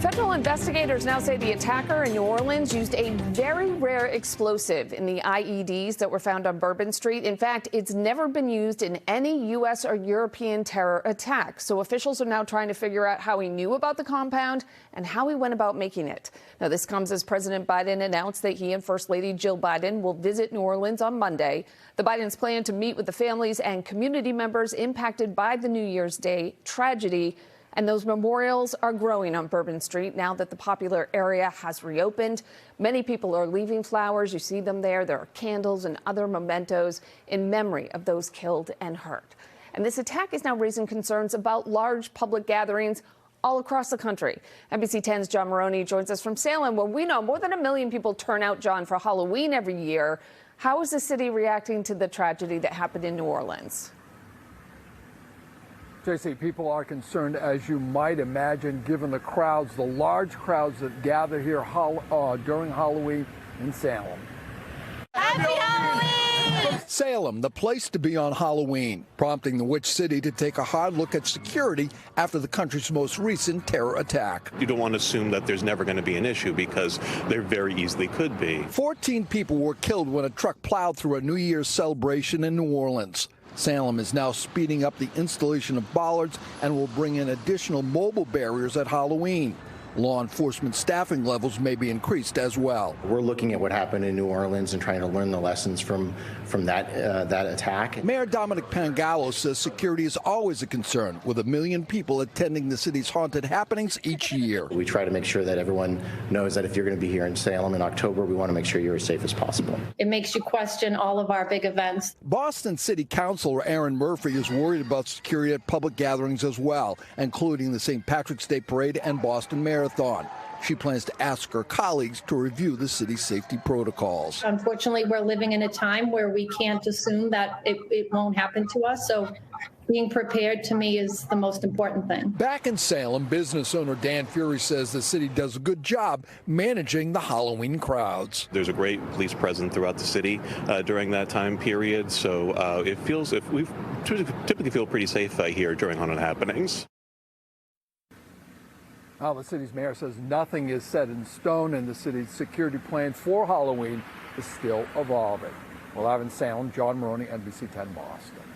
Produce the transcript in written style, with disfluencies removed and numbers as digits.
Federal investigators now say the attacker in New Orleans used a very rare explosive in the IEDs that were found on Bourbon Street. In fact, it's never been used in any U.S. or European terror attack. So officials are now trying to figure out how he knew about the compound and how he went about making it. Now, this comes as President Biden announced that he and First Lady Jill Biden will visit New Orleans on Monday. The Bidens plan to meet with the families and community members impacted by the New Year's Day tragedy. And those memorials are growing on Bourbon Street now that the popular area has reopened. Many people are leaving flowers. You see them there. There are candles and other mementos in memory of those killed and hurt. And this attack is now raising concerns about large public gatherings all across the country. NBC 10's John Maroney joins us from Salem, where we know more than 1 million people turn out, John, for Halloween every year. How is the city reacting to the tragedy that happened in New Orleans? JC, people are concerned, as you might imagine, given the crowds, the large crowds that gather here during Halloween in Salem. Happy Halloween! Salem, the place to be on Halloween, prompting the Witch City to take a hard look at security after the country's most recent terror attack. You don't want to assume that there's never going to be an issue, because there very easily could be. 14 people were killed when a truck plowed through a New Year's celebration in New Orleans. Salem is now speeding up the installation of bollards and will bring in additional mobile barriers at Halloween. Law enforcement staffing levels may be increased as well. We're looking at what happened in New Orleans and trying to learn the lessons from that attack. Mayor Dominic Pangallo says security is always a concern, with 1 million people attending the city's haunted happenings each year. We try to make sure that everyone knows that if you're going to be here in Salem in October, we want to make sure you're as safe as possible. It makes you question all of our big events. Boston City Councilor Aaron Murphy is worried about security at public gatherings as well, including the St. Patrick's Day Parade and Boston Marathon. She plans to ask her colleagues to review the city's safety protocols. Unfortunately, we're living in a time where we can't assume that it won't happen to us. So being prepared to me is the most important thing. Back in Salem, business owner Dan Fury says the city does a good job managing the Halloween crowds. There's a great police presence throughout the city during that time period, so it feels if we typically feel pretty safe here during haunted happenings. Well, the city's mayor says nothing is set in stone, and the city's security plan for Halloween is still evolving. Well, live in Salem, John Maroney, NBC 10 Boston.